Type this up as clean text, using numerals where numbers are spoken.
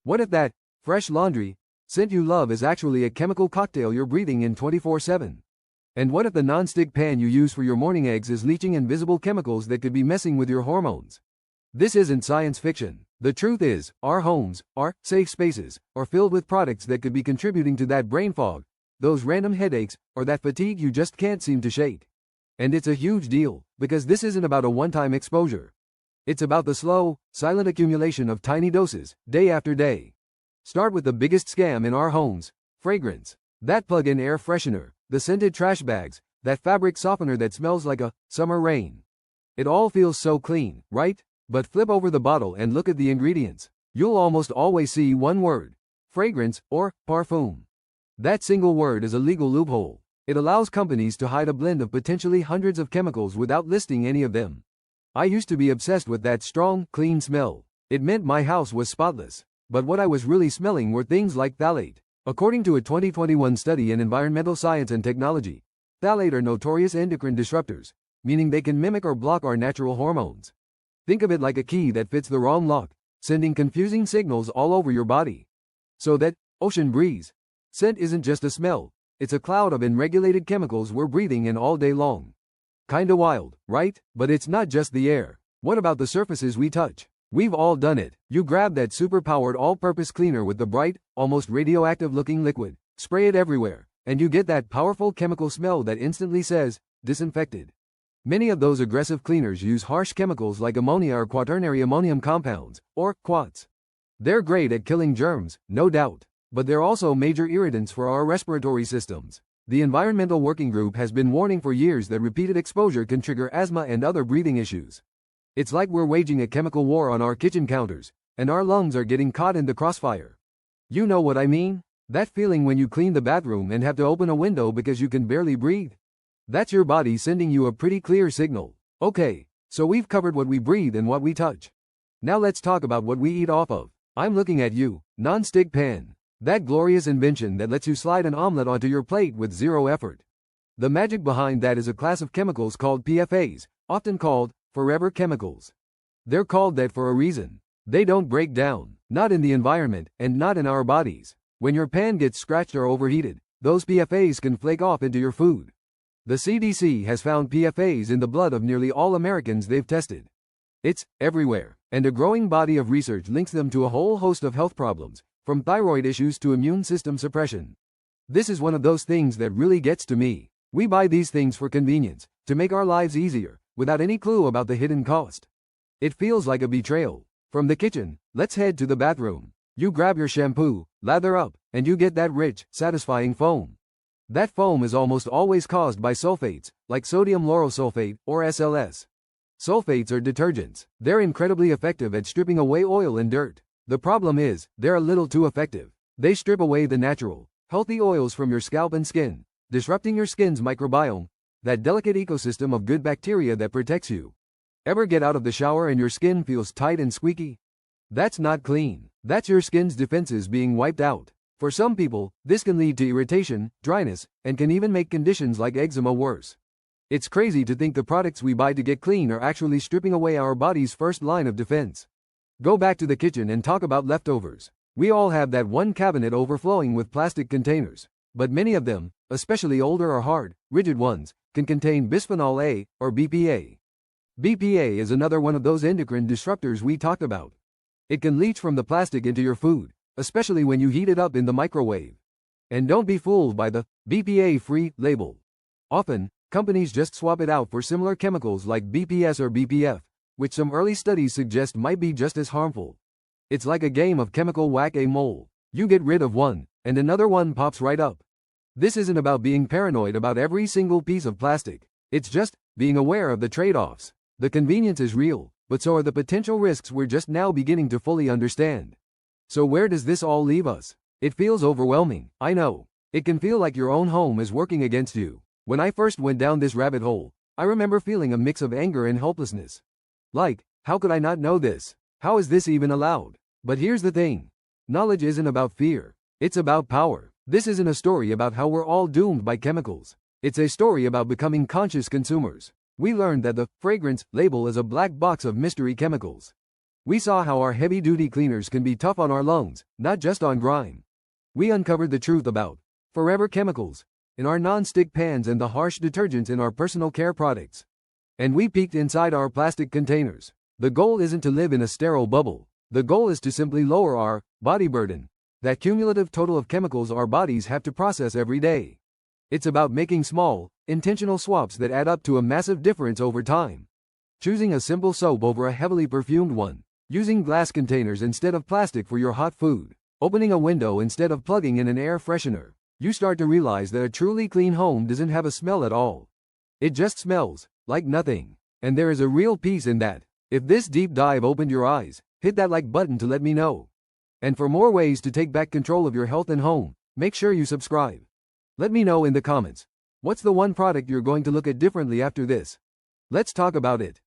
What if that fresh laundry scent you love is actually a chemical cocktail you're breathing in 24/7? And what if the non-stick pan you use for your morning eggs is leaching invisible chemicals that could be messing with your hormones? This isn't science fiction. The truth is, our homes, our safe spaces, are filled with products that could be contributing to that brain fog, those random headaches, or that fatigue you just can't seem to shake. And it's a huge deal, because this isn't about a one-time exposure. It's about the slow, silent accumulation of tiny doses, day after day. Start with the biggest scam in our homes: fragrance. That plug-in air freshener, the scented trash bags, that fabric softener that smells like a summer rain. It all feels so clean, right? But flip over the bottle and look at the ingredients. You'll almost always see one word: fragrance or parfum. That single word is a legal loophole. It allows companies to hide a blend of potentially hundreds of chemicals without listing any of them. I used to be obsessed with that strong, clean smell. It meant my house was spotless. But what I was really smelling were things like phthalate. According to a 2021 study in Environmental Science and Technology, phthalate are notorious endocrine disruptors, meaning they can mimic or block our natural hormones. Think of it like a key that fits the wrong lock, sending confusing signals all over your body. So that ocean breeze scent isn't just a smell, it's a cloud of unregulated chemicals we're breathing in all day long. Kinda wild, right? But it's not just the air. What about the surfaces we touch? We've all done it. You grab that super-powered all-purpose cleaner with the bright, almost radioactive-looking liquid, spray it everywhere, and you get that powerful chemical smell that instantly says, disinfected. Many of those aggressive cleaners use harsh chemicals like ammonia or quaternary ammonium compounds, or quats. They're great at killing germs, no doubt, but they're also major irritants for our respiratory systems. The Environmental Working Group has been warning for years that repeated exposure can trigger asthma and other breathing issues. It's like we're waging a chemical war on our kitchen counters, and our lungs are getting caught in the crossfire. You know what I mean? That feeling when you clean the bathroom and have to open a window because you can barely breathe? That's your body sending you a pretty clear signal. Okay, so we've covered what we breathe and what we touch. Now let's talk about what we eat off of. I'm looking at you, non-stick pan. That glorious invention that lets you slide an omelet onto your plate with zero effort. The magic behind that is a class of chemicals called PFAs, often called forever chemicals. They're called that for a reason. They don't break down, not in the environment, and not in our bodies. When your pan gets scratched or overheated, those PFAs can flake off into your food. The CDC has found PFAs in the blood of nearly all Americans they've tested. It's everywhere, and a growing body of research links them to a whole host of health problems, from thyroid issues to immune system suppression. This is one of those things that really gets to me. We buy these things for convenience, to make our lives easier, without any clue about the hidden cost. It feels like a betrayal. From the kitchen, let's head to the bathroom. You grab your shampoo, lather up, and you get that rich, satisfying foam. That foam is almost always caused by sulfates, like sodium lauryl sulfate, or SLS. Sulfates are detergents. They're incredibly effective at stripping away oil and dirt. The problem is, they're a little too effective. They strip away the natural, healthy oils from your scalp and skin, disrupting your skin's microbiome, that delicate ecosystem of good bacteria that protects you. Ever get out of the shower and your skin feels tight and squeaky? That's not clean. That's your skin's defenses being wiped out. For some people, this can lead to irritation, dryness, and can even make conditions like eczema worse. It's crazy to think the products we buy to get clean are actually stripping away our body's first line of defense. Go back to the kitchen and talk about leftovers. We all have that one cabinet overflowing with plastic containers, but many of them, especially older or hard, rigid ones, can contain bisphenol A, or BPA. BPA is another one of those endocrine disruptors we talked about. It can leach from the plastic into your food, especially when you heat it up in the microwave. And don't be fooled by the BPA-free label. Often, companies just swap it out for similar chemicals like BPS or BPF, which some early studies suggest might be just as harmful. It's like a game of chemical whack-a-mole. You get rid of one, and another one pops right up. This isn't about being paranoid about every single piece of plastic. It's just being aware of the trade-offs. The convenience is real, but so are the potential risks we're just now beginning to fully understand. So where does this all leave us? It feels overwhelming, I know. It can feel like your own home is working against you. When I first went down this rabbit hole, I remember feeling a mix of anger and helplessness. Like, how could I not know this? How is this even allowed? But here's the thing. Knowledge isn't about fear. It's about power. This isn't a story about how we're all doomed by chemicals. It's a story about becoming conscious consumers. We learned that the fragrance label is a black box of mystery chemicals. We saw how our heavy-duty cleaners can be tough on our lungs, not just on grime. We uncovered the truth about forever chemicals in our non-stick pans and the harsh detergents in our personal care products. And we peeked inside our plastic containers. The goal isn't to live in a sterile bubble. The goal is to simply lower our body burden, that cumulative total of chemicals our bodies have to process every day. It's about making small, intentional swaps that add up to a massive difference over time. Choosing a simple soap over a heavily perfumed one, using glass containers instead of plastic for your hot food, opening a window instead of plugging in an air freshener. You start to realize that a truly clean home doesn't have a smell at all. It just smells like nothing. And there is a real peace in that. If this deep dive opened your eyes, hit that like button to let me know. And for more ways to take back control of your health and home, make sure you subscribe. Let me know in the comments. What's the one product you're going to look at differently after this? Let's talk about it.